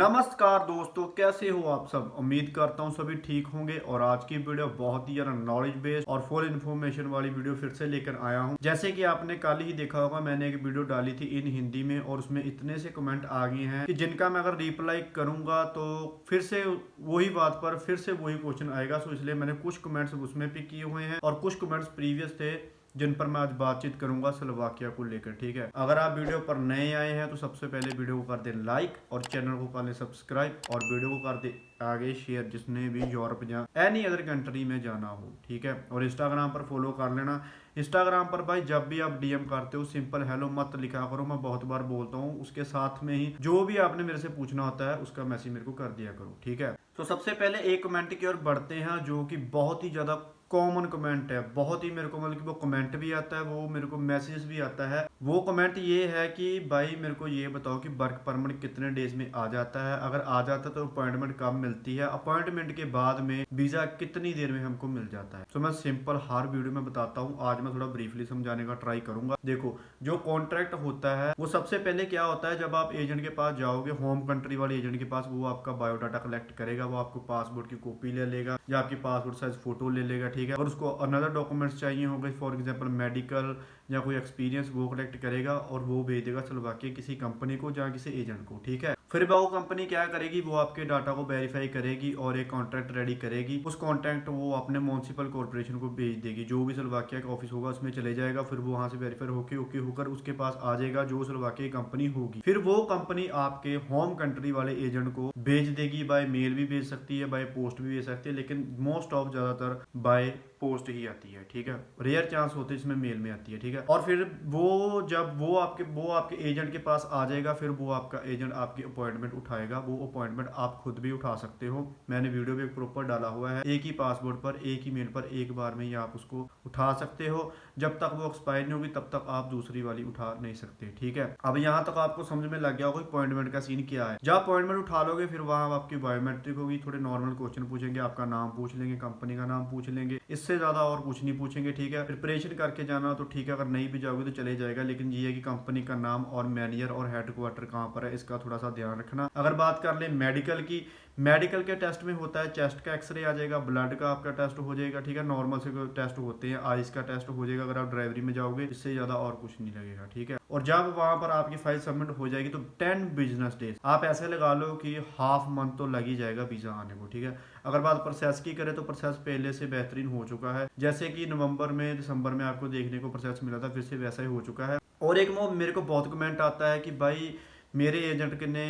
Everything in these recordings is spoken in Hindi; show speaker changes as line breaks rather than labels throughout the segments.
नमस्कार दोस्तों, कैसे हो आप सब। उम्मीद करता हूँ सभी ठीक होंगे। और आज की वीडियो बहुत ही ज़्यादा नॉलेज बेस्ड और फुल इन्फॉर्मेशन वाली वीडियो फिर से लेकर आया हूँ। जैसे कि आपने कल ही देखा होगा, मैंने एक वीडियो डाली थी इन हिंदी में और उसमें इतने से कमेंट आ गए हैं कि जिनका मैं अगर रिप्लाई करूंगा तो फिर से वही बात पर फिर से वही क्वेश्चन आएगा। सो इसलिए मैंने कुछ कमेंट्स उसमें पिक किए हुए हैं और कुछ कमेंट्स प्रीवियस थे जिन पर मैं आज बातचीत करूंगा स्लोवाकिया को लेकर। ठीक है, अगर आप वीडियो पर नए आए हैं तो सबसे पहले वीडियो को कर दें लाइक और चैनल को कर लें सब्सक्राइब और वीडियो को कर दें आगे शेयर, जिसने भी यूरोप या एनी अदर कंट्री में जाना हो। ठीक है, और इंस्टाग्राम पर फॉलो कर लेना। इंस्टाग्राम पर भाई जब भी आप डीएम करते हो सिंपल हेलो मत लिखा करो, मैं बहुत बार बोलता हूँ। उसके साथ में ही जो भी आपने मेरे से पूछना होता है उसका मैसेज मेरे को कर दिया करो। ठीक है, तो सबसे पहले एक कमेंट की ओर बढ़ते हैं जो कि बहुत ही ज्यादा कॉमन कमेंट है। बहुत ही मेरे को मतलब कि वो कमेंट भी आता है, वो मेरे को मैसेज भी आता है। वो कमेंट ये है कि भाई मेरे को ये बताओ कि वर्क परमिट कितने डेज में आ जाता है, अगर आ जाता है तो अपॉइंटमेंट कब मिलती है, अपॉइंटमेंट के बाद में वीजा कितनी देर में हमको मिल जाता है। तो मैं सिंपल हर वीडियो में बताता हूँ। आज मैं थोड़ा ब्रीफली समझाने का ट्राई करूंगा। देखो, जो कॉन्ट्रैक्ट होता है वो सबसे पहले क्या होता है, जब आप एजेंट के पास जाओगे, होम कंट्री वाले एजेंट के पास, वो आपका बायोडाटा कलेक्ट करेगा, वो आपको पासपोर्ट की कॉपी ले लेगा या आपकी पासपोर्ट साइज फोटो ले लेगा। ठीक है, और उसको अनदर डॉक्यूमेंट्स चाहिए होंगे, फॉर एग्जांपल मेडिकल या कोई एक्सपीरियंस, वो कलेक्ट करेगा और वो भेज देगा स्लोवाकिया किसी कंपनी को या किसी एजेंट को। ठीक है, फिर वो कंपनी क्या करेगी, वो आपके डाटा को वेरीफाई करेगी और एक कॉन्ट्रैक्ट रेडी करेगी। उस कॉन्ट्रैक्ट वो अपने म्युनिसिपल कॉर्पोरेशन को भेज देगी, जो भी स्लोवाकिया का ऑफिस होगा उसमें चले जाएगा। फिर वो वहां से वेरीफाई होके ओके होकर उसके पास आ जाएगा जो स्लोवाकिया कंपनी होगी। फिर वो कंपनी आपके होम कंट्री वाले एजेंट को भेज देगी। बाय मेल भी भेज सकती है, बाय पोस्ट भी भेज सकती है, लेकिन मोस्ट ऑफ ज्यादातर बाय पोस्ट ही आती है। ठीक है, रेयर चांस होते हैं इसमें मेल में आती है। ठीक है, और फिर वो जब वो आपके एजेंट के पास आ जाएगा, फिर वो आपका एजेंट आपकी अपॉइंटमेंट उठाएगा। वो अपॉइंटमेंट आप खुद भी उठा सकते हो, मैंने वीडियो भी एक प्रॉपर डाला हुआ है। एक ही पासपोर्ट पर एक ही मेल पर एक बार में ही आप उसको उठा सकते हो। जब तक वो एक्सपायर नहीं होगी तब तक आप दूसरी वाली उठा नहीं सकते। ठीक है, अब यहाँ तक आपको समझ में लग गया होगा अपॉइंटमेंट का सीन क्या है। जब अपॉइंटमेंट उठा लोगे फिर वहां आपकी बायोमेट्रिक होगी, थोड़े नॉर्मल क्वेश्चन पूछेंगे, आपका नाम पूछ लेंगे, कंपनी का नाम पूछ लेंगे, इससे ज्यादा और कुछ नहीं पूछेंगे। ठीक है, प्रिपरेशन करके जाना तो ठीक है, अगर नहीं भी जाओगे तो चले जाएगा, लेकिन ये है कि कंपनी का नाम और मैनेजर और हेडक्वार्टर कहाँ पर है इसका थोड़ा सा ध्यान रखना। अगर बात कर ले मेडिकल की, मेडिकल के टेस्ट में होता है चेस्ट का एक्सरे आ जाएगा, ब्लड का आपका टेस्ट हो जाएगा। ठीक है, नॉर्मल से टेस्ट होते हैं, आइस का टेस्ट हो जाएगा अगर आप ड्राइवरी में जाओगे, इससे ज्यादा और कुछ नहीं लगेगा। ठीक है, और जब वहां पर आपकी फाइल सबमिट हो जाएगी तो 10 बिजनेस डेज, आप ऐसे लगा लो कि हाफ मंथ तो लग ही जाएगा वीजा आने को। ठीक है, अगर बात प्रोसेस की करें तो प्रोसेस पहले से बेहतरीन हो चुका है। जैसे कि नवंबर में दिसंबर में आपको देखने को प्रोसेस मिला था, फिर से वैसा ही हो चुका है। और एक मेरे को बहुत कमेंट आता है कि भाई मेरे एजेंट ने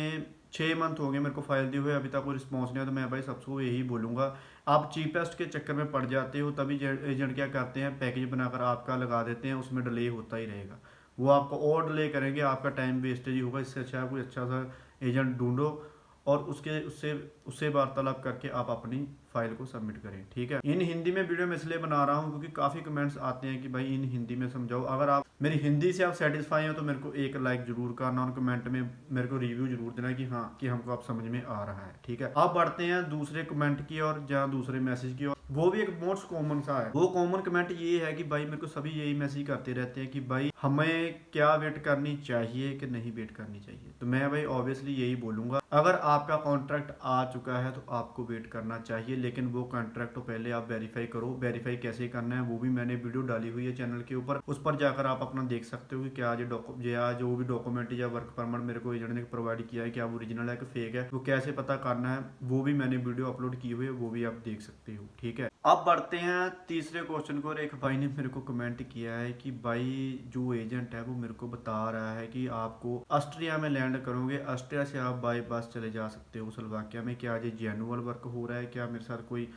6 मंथ हो गए मेरे को फाइल दी हुए, अभी तक कोई रिस्पॉन्स नहीं है। तो मैं भाई सबको यही बोलूंगा, आप चीपेस्ट के चक्कर में पड़ जाते हो, तभी एजेंट क्या करते हैं, पैकेज बनाकर आपका लगा देते हैं, उसमें डिले होता ही रहेगा। वो आपको और डिले करेंगे, आपका टाइम वेस्टेज ही होगा। इससे अच्छा कोई अच्छा सा एजेंट ढूंढो और उसके उससे उससे वार्तालाप करके आप अपनी फाइल को सबमिट करें। ठीक है, इन हिंदी में वीडियो मैं इसलिए बना रहा हूँ क्योंकि काफी कमेंट्स आते हैं कि भाई इन हिंदी में समझाओ। अगर आप मेरी हिंदी से आप सेटिस्फाई हो तो मेरे को एक लाइक जरूर करना और कमेंट में मेरे को रिव्यू जरूर देना कि हाँ कि हमको आप समझ में आ रहा है। ठीक है, आप बढ़ते हैं दूसरे कमेंट की और जहाँ दूसरे मैसेज की और वो भी एक मोस्ट कॉमन सा है। वो कॉमन कमेंट ये है कि भाई मेरे को सभी यही मैसेज करते रहते हैं कि भाई हमें क्या वेट करनी चाहिए कि नहीं वेट करनी चाहिए। तो मैं भाई ऑब्वियसली यही बोलूंगा, अगर आपका कॉन्ट्रैक्ट आ चुका है तो आपको वेट करना चाहिए, लेकिन वो कॉन्ट्रैक्ट तो पहले आप वेरीफाई करो। वेरीफाई कैसे करना है वो भी मैंने वीडियो डाली हुई है चैनल के ऊपर, उस पर जाकर आप अपना देख सकते हो कि क्या जो भी डॉक्यूमेंट या वर्क परमिट मेरे को एजेंट ने प्रोवाइड किया है क्या वो ओरिजिनल है कि फेक है, वो कैसे पता करना है वो भी मैंने वीडियो अपलोड की हुई है, वो भी आप देख सकते हो। ठीक है, अब बढ़ते हैं तीसरे क्वेश्चन को। एक भाई ने मेरे को कमेंट किया है कि भाई जो एजेंट है वो मेरे को बता रहा है कि आपको ऑस्ट्रिया में लैंड करोगे, ऑस्ट्रिया से आप बाई बस चले जा सकते हो स्लोवाकिया में। क्या ये जेन्युइन वर्क हो रहा है, क्या मेरे साथ कोई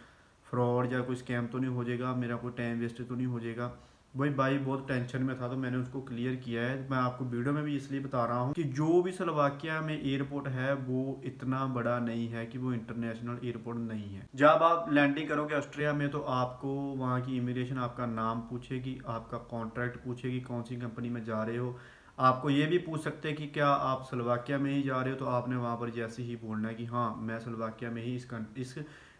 फ्रॉड या कोई स्कैम तो नहीं हो जाएगा, मेरा कोई टाइम वेस्ट तो नहीं हो जाएगा। वही भाई बहुत टेंशन में था तो मैंने उसको क्लियर किया है। मैं आपको वीडियो में भी इसलिए बता रहा हूँ कि जो भी स्लोवाकिया में एयरपोर्ट है वो इतना बड़ा नहीं है कि वो इंटरनेशनल एयरपोर्ट नहीं है। जब आप लैंडिंग करोगे ऑस्ट्रिया में तो आपको वहाँ की इमिग्रेशन आपका नाम पूछेगी, आपका कॉन्ट्रैक्ट पूछेगी, कौन सी कंपनी में जा रहे हो। आपको ये भी पूछ सकते हैं कि क्या आप स्लोवाकिया में ही जा रहे हो, तो आपने वहाँ पर जैसे ही बोलना है कि हाँ मैं स्लोवाकिया में ही इस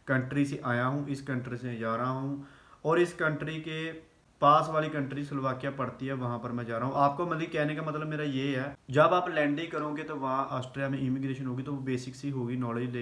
कंट्री से आया हूँ, इस कंट्री से जा रहा हूँ और इस कंट्री के पास वाली कंट्री स्लोवाकिया पड़ती है, वहां पर मैं जा रहा हूँ। आपको मतलब कहने का मतलब मेरा ये है, जब आप लैंडिंग करोगे तो वहाँ ऑस्ट्रिया में इमिग्रेशन होगी, तो वो बेसिक सी होगी नॉलेज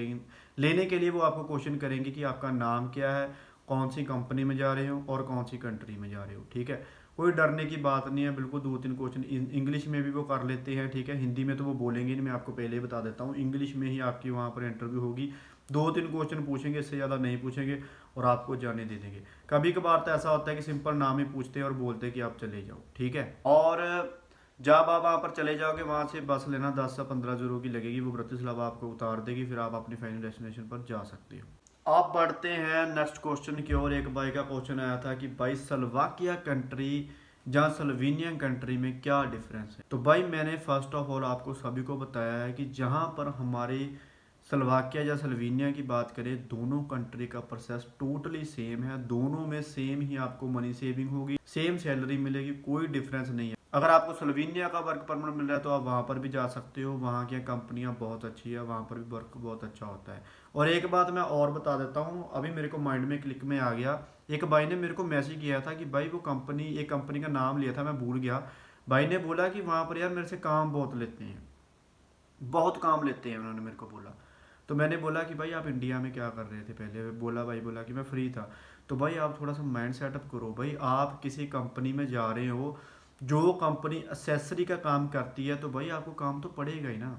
लेने के लिए वो आपको क्वेश्चन करेंगे कि आपका नाम क्या है, कौन सी कंपनी में जा रहे हो और कौन सी कंट्री में जा रहे हो। ठीक है, कोई डरने की बात नहीं है, बिल्कुल 2-3 क्वेश्चन इंग्लिश में भी वो कर लेते हैं। ठीक है, हिंदी में तो वो बोलेंगे नहीं, मैं आपको पहले ही बता देता हूँ, इंग्लिश में ही आपकी वहाँ पर इंटरव्यू होगी। 2-3 क्वेश्चन पूछेंगे, इससे ज़्यादा नहीं पूछेंगे और आपको जाने दे देंगे। कभी कभार तो ऐसा होता है कि सिंपल नाम ही पूछते हैं और बोलते हैं कि आप चले जाओ। ठीक है, और जब आप वहाँ पर चले जाओगे, वहाँ से बस लेना 10 से 15 यूरो की लगेगी, वो ब्रतिस्लावा आपको उतार देगी, फिर आप अपनी फाइनल डेस्टिनेशन पर जा सकते हो। आप बढ़ते हैं नेक्स्ट क्वेश्चन की ओर। एक भाई का क्वेश्चन आया था कि भाई स्लोवाकिया कंट्री जहाँ स्लोवेनियन कंट्री में क्या डिफरेंस है। तो भाई मैंने फर्स्ट ऑफ ऑल आपको सभी को बताया है कि जहाँ पर हमारे स्लोवाकिया या स्लोवेनिया की बात करें, दोनों कंट्री का प्रोसेस टोटली सेम है, दोनों में सेम ही आपको मनी सेविंग होगी, सेम सैलरी मिलेगी, कोई डिफरेंस नहीं है। अगर आपको स्लोवेनिया का वर्क परमिट मिल रहा है तो आप वहाँ पर भी जा सकते हो, वहाँ की कंपनियाँ बहुत अच्छी है, वहाँ पर भी वर्क बहुत अच्छा होता है। और एक बात मैं और बता देता हूँ, अभी मेरे को माइंड में क्लिक में आ गया, एक भाई ने मेरे को मैसेज किया था कि भाई वो कंपनी, एक कंपनी का नाम लिया था, मैं भूल गया। भाई ने बोला कि वहाँ पर यार मेरे से काम बहुत लेते हैं, बहुत काम लेते हैं, उन्होंने मेरे को बोला। तो मैंने बोला कि भाई आप इंडिया में क्या कर रहे थे पहले। बोला कि मैं फ्री था। तो भाई आप थोड़ा सा माइंड सेटअप करो, भाई आप किसी कंपनी में जा रहे हो, जो कंपनी एक्सेसरी का काम करती है, तो भाई आपको काम तो पड़ेगा ही ना।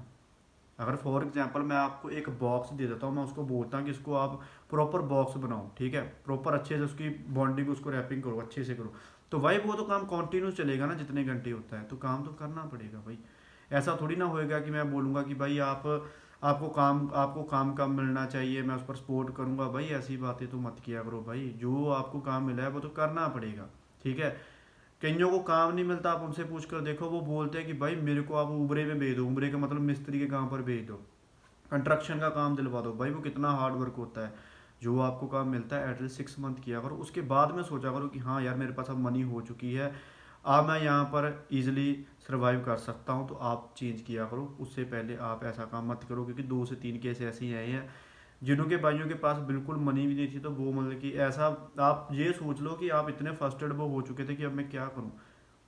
अगर फॉर एग्जांपल मैं आपको एक बॉक्स दे देता हूँ, मैं उसको बोलता हूँ कि इसको आप प्रॉपर बॉक्स बनाओ, ठीक है, प्रॉपर अच्छे से उसकी बॉन्डिंग, उसको रैपिंग करो, अच्छे से करो, तो भाई वो तो काम कंटिन्यू चलेगा ना, जितने घंटे होता है, तो काम तो करना पड़ेगा भाई। ऐसा थोड़ी ना होएगा कि मैं बोलूँगा कि भाई आपको काम कम मिलना चाहिए, मैं उस पर सपोर्ट करूँगा। भाई ऐसी बातें तो मत किया करो भाई, जो आपको काम मिला है वो तो करना पड़ेगा। ठीक है, कईयों को काम नहीं मिलता, आप उनसे पूछ कर देखो, वो बोलते हैं कि भाई मेरे को आप उबरे में भेज दो, उबरे का मतलब मिस्त्री के काम पर भेज दो, कंस्ट्रक्शन का काम दिलवा दो। भाई वो कितना हार्ड वर्क होता है। जो आपको काम मिलता है एटलीस्ट 6 मंथ किया करो, उसके बाद में सोचा करो कि हाँ यार मेरे पास अब मनी हो चुकी है, अब मैं यहाँ पर इजीली सर्वाइव कर सकता हूँ, तो आप चेंज किया करो। उससे पहले आप ऐसा काम मत करो, क्योंकि 2 से 3 केस ऐसे ही आए हैं जिन्हों के भाइयों के पास बिल्कुल मनी भी नहीं थी, तो वो मतलब कि ऐसा, आप ये सोच लो कि आप इतने फर्स्टेड वो हो चुके थे कि अब मैं क्या करूँ।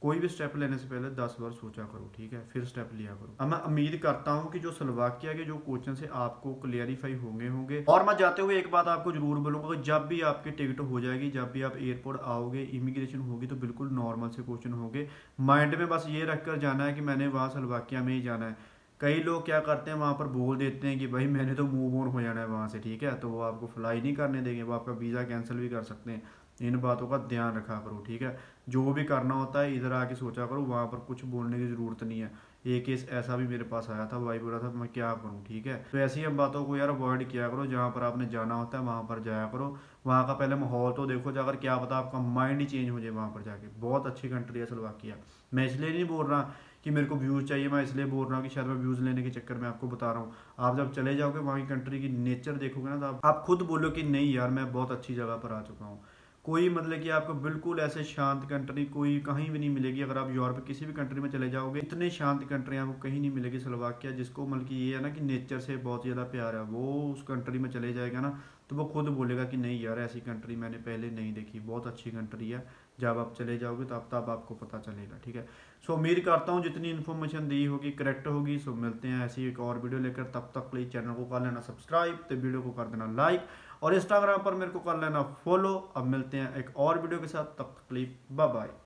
कोई भी स्टेप लेने से पहले 10 बार सोचा करो, ठीक है, फिर स्टेप लिया करो। अब मैं उम्मीद करता हूँ कि जो स्लोवाकिया के जो क्वेश्चन है आपको क्लियरिफाई होंगे। और मैं जाते हुए एक बात आपको जरूर बोलूंगा, जब भी आपकी टिकट हो जाएगी, जब भी आप एयरपोर्ट आओगे, इमिग्रेशन होगी, तो बिल्कुल नॉर्मल से क्वेश्चन होंगे। माइंड में बस ये रखकर जाना है कि मैंने वहाँ स्लोवाकिया में ही जाना है। कई लोग क्या करते हैं, वहाँ पर बोल देते हैं कि भाई मैंने तो मूव ऑन हो जाना है वहाँ से, ठीक है, तो वो आपको फ्लाई नहीं करने देंगे, वो आपका वीज़ा कैंसिल भी कर सकते हैं। इन बातों का ध्यान रखा करो, ठीक है। जो भी करना होता है इधर आके सोचा करो, वहाँ पर कुछ बोलने की ज़रूरत नहीं है। एक केस ऐसा भी मेरे पास आया था, भाई बोला था मैं क्या करूँ, ठीक है। तो ऐसी हम बातों को यार अवॉइड किया करो, जहाँ पर आपने जाना होता है वहाँ पर जाया करो। वहाँ का पहले माहौल तो देखो, अगर क्या पता आपका माइंड ही चेंज हो जाए वहाँ पर जाके। बहुत अच्छी कंट्री है स्लोवाकिया। मैं इसलिए नहीं बोल रहा कि मेरे को व्यूज़ चाहिए, मैं इसलिए बोल रहा हूँ कि शायद मैं व्यूज़ लेने के चक्कर में आपको बता रहा हूँ। आप जब चले जाओगे वहाँ की कंट्री की नेचर देखोगे ना, तो आप खुद बोलो कि नहीं यार मैं बहुत अच्छी जगह पर आ चुका हूँ। कोई मतलब कि आपको बिल्कुल ऐसे शांत कंट्री कोई कहीं भी नहीं मिलेगी। अगर आप यूरोप किसी भी कंट्री में चले जाओगे, इतने शांत कंट्री आपको कहीं नहीं मिलेगी। स्लोवाकिया, जिसको मतलब कि ये है ना कि नेचर से बहुत ज़्यादा प्यार है, वो उस कंट्री में चले जाएगा ना, तो वो खुद बोलेगा कि नहीं यार ऐसी कंट्री मैंने पहले नहीं देखी, बहुत अच्छी कंट्री है। जब आप चले जाओगे तब आपको पता चलेगा, ठीक है। सो उम्मीद करता हूँ जितनी इन्फॉर्मेशन दी होगी करेक्ट होगी। सो मिलते हैं ऐसी एक और वीडियो लेकर, तब तक प्लीज चैनल को कर लेना सब्सक्राइब, तो वीडियो को कर देना लाइक, और इंस्टाग्राम पर मेरे को कर लेना फॉलो। अब मिलते हैं एक और वीडियो के साथ, तब तक प्लीज बाय बाय।